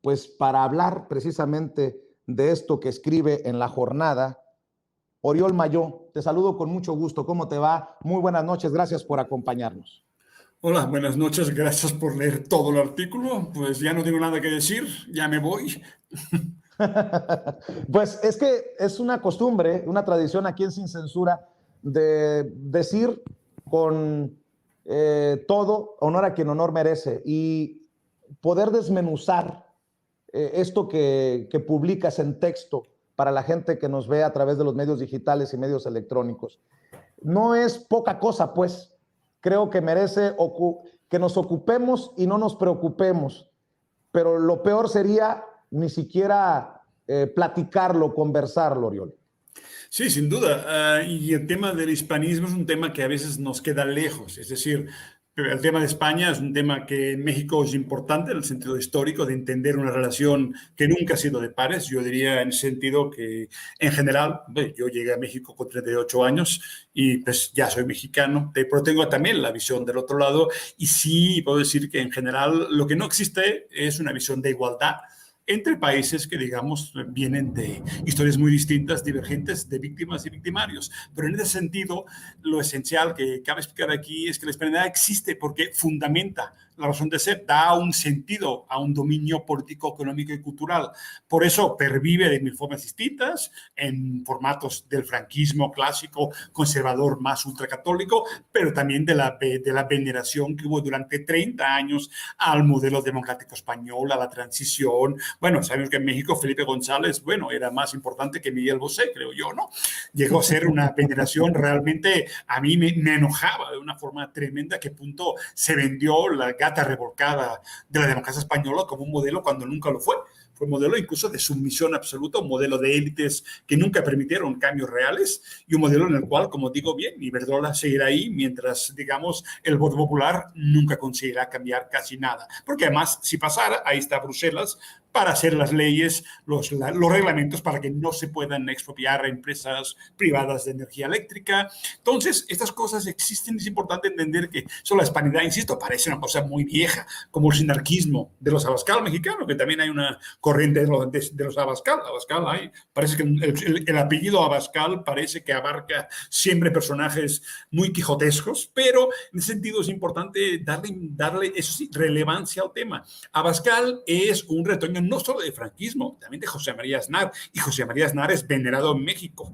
pues para hablar precisamente de esto que escribe en La Jornada, Oriol Mayó. Te saludo con mucho gusto. ¿Cómo te va? Muy buenas noches. Gracias por acompañarnos. Hola, buenas noches. Gracias por leer todo el artículo. Pues ya no tengo nada que decir. Ya me voy. Pues es que es una costumbre, una tradición aquí en Sin Censura de decir con todo honor a quien honor merece y poder desmenuzar esto que publicas en texto para la gente que nos ve a través de los medios digitales y medios electrónicos. No es poca cosa, pues. Creo que merece que nos ocupemos y no nos preocupemos, pero lo peor sería ni siquiera platicarlo, conversarlo, Oriol. Sí, sin duda. Y el tema del hispanismo es un tema que a veces nos queda lejos. Es decir, el tema de España es un tema que en México es importante en el sentido histórico de entender una relación que nunca ha sido de pares. Yo diría en el sentido que, en general, yo llegué a México con 38 años y pues ya soy mexicano, pero tengo también la visión del otro lado y sí puedo decir que en general lo que no existe es una visión de igualdad entre países que, digamos, vienen de historias muy distintas, divergentes, de víctimas y victimarios. Pero en ese sentido, lo esencial que cabe explicar aquí es que la hispanidad existe porque fundamenta la razón de ser, da un sentido a un dominio político, económico y cultural. Por eso pervive de mil formas distintas, en formatos del franquismo clásico, conservador más ultracatólico, pero también de la veneración que hubo durante 30 años al modelo democrático español, a la transición. Bueno, sabemos que en México Felipe González, bueno, era más importante que Miguel Bosé, creo yo, ¿no? Llegó a ser una veneración realmente, a mí me enojaba de una forma tremenda que punto se vendió la gata revolcada de la democracia española como un modelo cuando nunca lo fue. Fue un modelo incluso de sumisión absoluta, un modelo de élites que nunca permitieron cambios reales y un modelo en el cual, como digo bien, Iberdrola seguirá ahí mientras, digamos, el voto popular nunca conseguirá cambiar casi nada. Porque además, si pasara, ahí está Bruselas para hacer las leyes, los reglamentos para que no se puedan expropiar a empresas privadas de energía eléctrica. Entonces, estas cosas existen. Es importante entender que solo la hispanidad, insisto, parece una cosa muy vieja, como el sinarquismo de los Abascal mexicanos, que también hay una corriente de los Abascal. Abascal hay, parece que el apellido Abascal parece que abarca siempre personajes muy quijotescos, pero en ese sentido es importante darle eso sí, relevancia al tema. Abascal es un retoño no solo de franquismo, también de José María Aznar, y José María Aznar es venerado en México.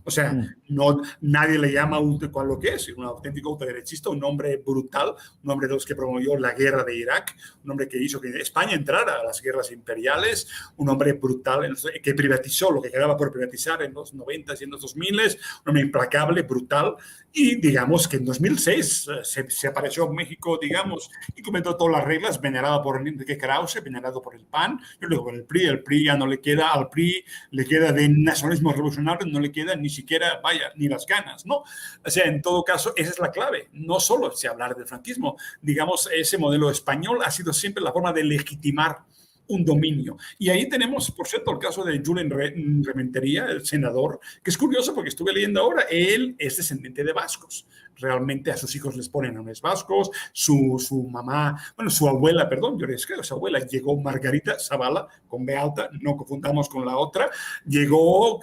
O sea, no, nadie le llama cual lo que es, un auténtico ultraderechista, un hombre brutal, un hombre de los que promovió la guerra de Irak, un hombre que hizo que España entrara a las guerras imperiales, un hombre brutal que privatizó lo que quedaba por privatizar en los 90 y en los 2000, un hombre implacable, brutal, y digamos que en 2006 se apareció en México, digamos, y comentó todas las reglas, venerado por Enrique Krause, venerado por el PAN, yo luego el PRI ya no le queda, al PRI le queda de nacionalismo revolucionario, no le queda ni siquiera, vaya, ni las ganas, ¿no? O sea, en todo caso, esa es la clave. No solo se hablar del franquismo, digamos, ese modelo español ha sido siempre la forma de legitimar un dominio. Y ahí tenemos, por cierto, el caso de Julen Rementería, el senador, que es curioso porque estuve leyendo ahora, él es descendiente de vascos. Realmente a sus hijos les ponen nombres vascos, su mamá, bueno, su abuela, perdón, yo les creo, su abuela llegó Margarita Zavala, con B alta, no confundamos con la otra, llegó,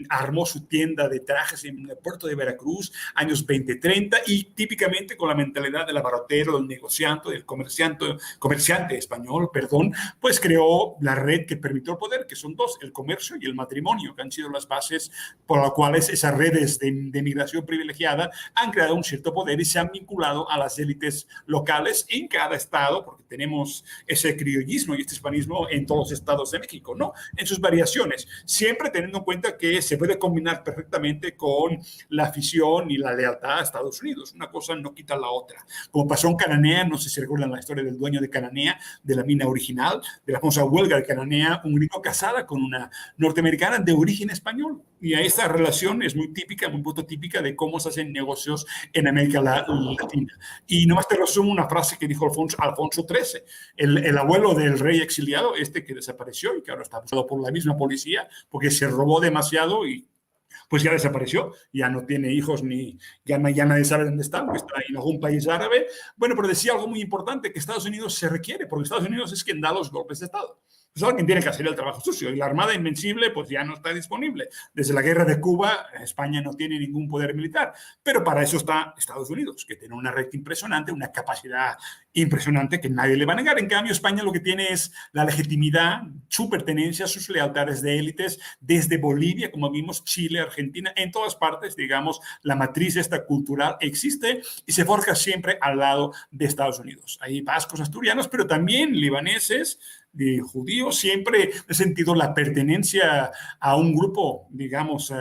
armó su tienda de trajes en el puerto de Veracruz, años 20-30, y típicamente con la mentalidad del abarrotero, del negociante, del comerciante español, perdón, pues creó la red que permitió el poder, que son dos, el comercio y el matrimonio, que han sido las bases por las cuales esas redes de migración privilegiada han creado un cierto poder y se han vinculado a las élites locales en cada estado, porque tenemos ese criollismo y este hispanismo en todos los estados de México, ¿no? En sus variaciones, siempre teniendo en cuenta que se puede combinar perfectamente con la afición y la lealtad a Estados Unidos. Una cosa no quita la otra. Como pasó en Cananea, no sé si recuerdan la historia del dueño de Cananea, de la mina original, de la famosa huelga de Cananea, un gringo casada con una norteamericana de origen español. Y esta relación es muy típica, muy prototípica de cómo se hacen negocios en América Latina. Y nomás te resumo una frase que dijo Alfonso XIII, el abuelo del rey exiliado, que desapareció y que ahora está buscado por la misma policía porque se robó demasiado y pues ya desapareció, ya no tiene hijos ni ya nadie sabe dónde está, porque está en algún país árabe. Bueno, pero decía algo muy importante, que Estados Unidos se requiere, porque Estados Unidos es quien da los golpes de Estado. Pues alguien tiene que hacer el trabajo sucio. Y la Armada Invencible, pues ya no está disponible. Desde la guerra de Cuba, España no tiene ningún poder militar. Pero para eso está Estados Unidos, que tiene una red impresionante, una capacidad impresionante que nadie le va a negar. En cambio, España lo que tiene es la legitimidad, su pertenencia, sus lealtades de élites, desde Bolivia, como vimos, Chile, Argentina, en todas partes, digamos, la matriz esta cultural existe y se forja siempre al lado de Estados Unidos. Hay vascos, asturianos, pero también libaneses, de judíos, siempre he sentido la pertenencia a un grupo, digamos,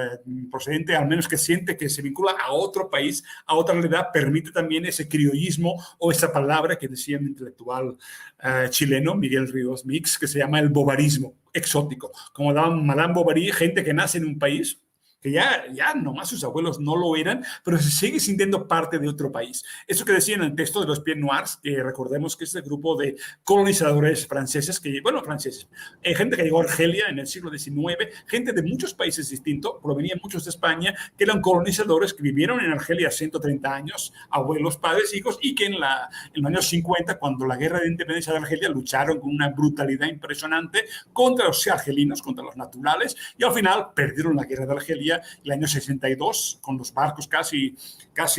procedente, al menos que siente que se vincula a otro país, a otra realidad, permite también ese criollismo o esa palabra que decía un intelectual chileno, Miguel Ríos Mix, que se llama el bovarismo exótico. Como daba Madame Bovary, gente que nace en un país, que ya nomás sus abuelos no lo eran, pero se sigue sintiendo parte de otro país. Eso que decía en el texto de los Pieds Noirs, que recordemos que es el grupo de colonizadores franceses, gente que llegó a Argelia en el siglo XIX, gente de muchos países distintos, provenían muchos de España, que eran colonizadores que vivieron en Argelia 130 años, abuelos, padres, hijos, y que en los años 50, cuando la guerra de independencia de Argelia, lucharon con una brutalidad impresionante contra los argelinos, contra los naturales, y al final perdieron la guerra de Argelia. El año 62, con los barcos casi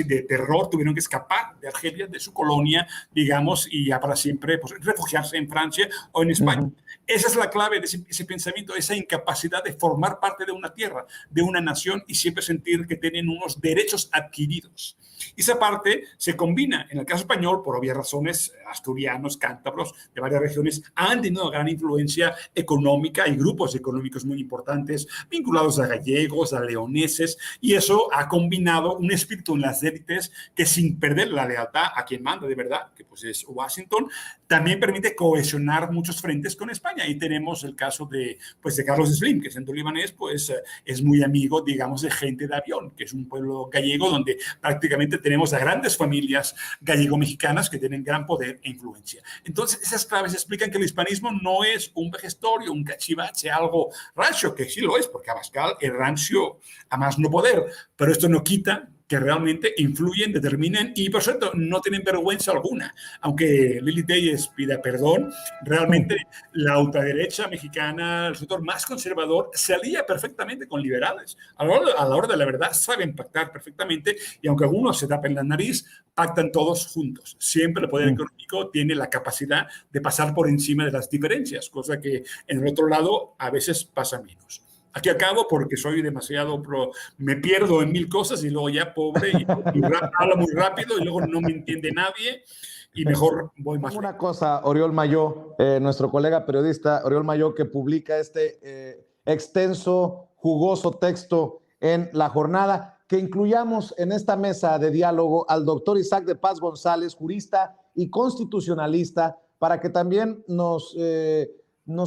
de terror, tuvieron que escapar de Argelia, de su colonia, digamos, y ya para siempre pues, refugiarse en Francia o en España. Uh-huh. Esa es la clave de ese pensamiento, esa incapacidad de formar parte de una tierra, de una nación y siempre sentir que tienen unos derechos adquiridos. Y esa parte se combina, en el caso español, por obvias razones, asturianos, cántabros, de varias regiones, han tenido gran influencia económica. Hay grupos económicos muy importantes vinculados a gallegos, a leoneses, y eso ha combinado un espíritu en las élites que, sin perder la lealtad a quien manda de verdad, que pues es Washington, también permite cohesionar muchos frentes con España. Ahí tenemos el caso de Carlos Slim, que siendo libanés, pues es muy amigo, digamos, de Gente de Avión, que es un pueblo gallego donde prácticamente tenemos a grandes familias gallego-mexicanas que tienen gran poder e influencia. Entonces, esas claves explican que el hispanismo no es un vejestorio, un cachivache, algo rancio, que sí lo es, porque Abascal es rancio a más no poder, pero esto no quita que realmente influyen, determinan y, por cierto, no tienen vergüenza alguna. Aunque Lili Telles pida perdón, realmente la ultraderecha mexicana, el sector más conservador, se alía perfectamente con liberales. A la hora de la verdad saben pactar perfectamente y aunque algunos se tapen la nariz, pactan todos juntos. Siempre el poder económico tiene la capacidad de pasar por encima de las diferencias, cosa que en el otro lado a veces pasa menos. Aquí acabo porque soy demasiado me pierdo en mil cosas y luego ya pobre y hablo muy rápido y luego no me entiende nadie y mejor voy más. Una cosa, Oriol Mayó, nuestro colega periodista Oriol Mayó, que publica este extenso, jugoso texto en La Jornada, que incluyamos en esta mesa de diálogo al doctor Isaac de Paz González, jurista y constitucionalista, para que también nos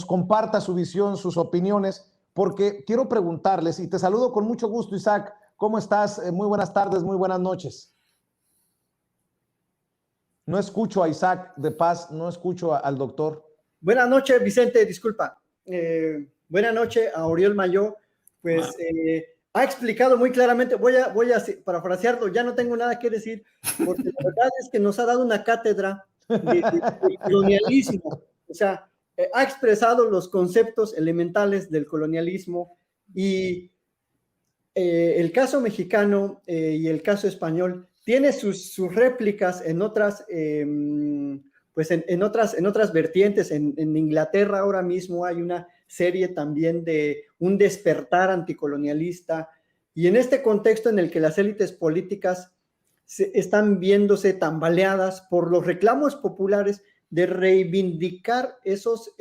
comparta su visión, sus opiniones, porque quiero preguntarles, y te saludo con mucho gusto, Isaac, ¿cómo estás? Muy buenas tardes, muy buenas noches. No escucho a Isaac de Paz, no escucho al doctor. Buenas noches, Vicente, disculpa. Buenas noches a Oriol Mayó, pues ha explicado muy claramente, voy a parafrasearlo, ya no tengo nada que decir, porque la verdad es que nos ha dado una cátedra de colonialismo, o sea, ha expresado los conceptos elementales del colonialismo y el caso mexicano y el caso español tiene sus réplicas en otras, pues en otras vertientes. En Inglaterra ahora mismo hay una serie también de un despertar anticolonialista y en este contexto en el que las élites políticas están viéndose tambaleadas por los reclamos populares de reivindicar esos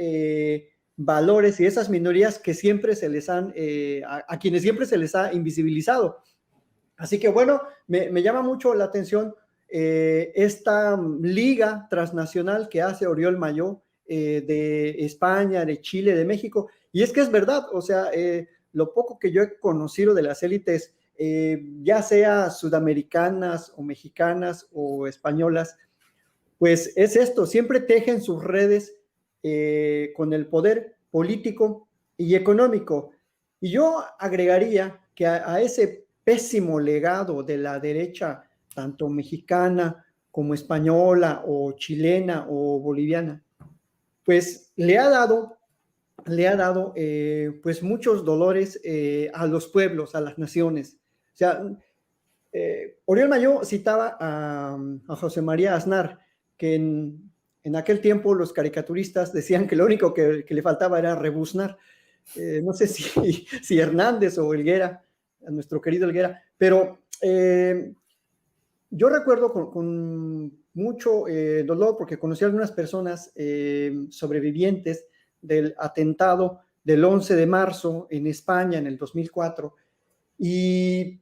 valores y esas minorías que siempre se les han, a quienes siempre se les ha invisibilizado. Así que bueno, me llama mucho la atención esta liga transnacional que hace Oriol Mayó de España, de Chile, de México. Y es que es verdad, o sea, lo poco que yo he conocido de las élites, ya sea sudamericanas o mexicanas o españolas, pues es esto, siempre tejen sus redes con el poder político y económico. Y yo agregaría que a ese pésimo legado de la derecha, tanto mexicana como española o chilena o boliviana, pues le ha dado le ha dado pues muchos dolores a los pueblos, a las naciones. O sea, Oriol Mayó citaba a José María Aznar, que en aquel tiempo los caricaturistas decían que lo único que le faltaba era rebuznar. No sé si Hernández o Helguera, a nuestro querido Helguera, pero yo recuerdo con mucho dolor, porque conocí a algunas personas sobrevivientes del atentado del 11 de marzo en España en el 2004, y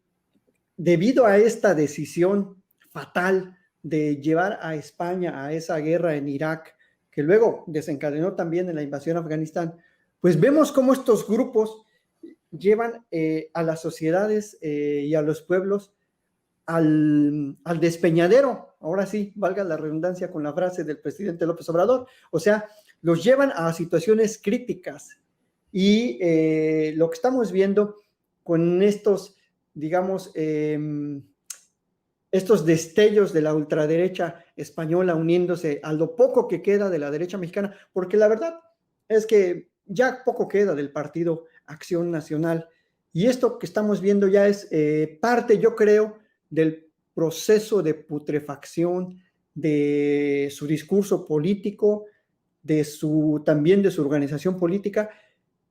debido a esta decisión fatal de llevar a España a esa guerra en Irak, que luego desencadenó también en la invasión a Afganistán, pues vemos cómo estos grupos llevan a las sociedades y a los pueblos al despeñadero. Ahora sí, valga la redundancia con la frase del presidente López Obrador. O sea, los llevan a situaciones críticas. Y lo que estamos viendo con estos, digamos, estos destellos de la ultraderecha española uniéndose a lo poco que queda de la derecha mexicana, porque la verdad es que ya poco queda del Partido Acción Nacional. Y esto que estamos viendo ya es parte, yo creo, del proceso de putrefacción de su discurso político, también de su organización política.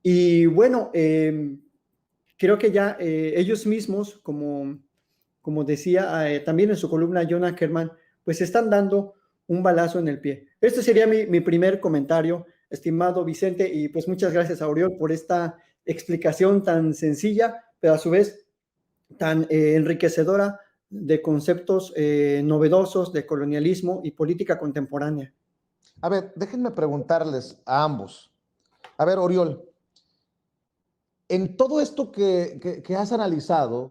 Y bueno, creo que ya ellos mismos, como decía también en su columna John Ackerman, pues están dando un balazo en el pie. Este sería mi primer comentario, estimado Vicente, y pues muchas gracias a Oriol por esta explicación tan sencilla, pero a su vez tan enriquecedora de conceptos novedosos de colonialismo y política contemporánea. A ver, déjenme preguntarles a ambos. A ver, Oriol, en todo esto que has analizado,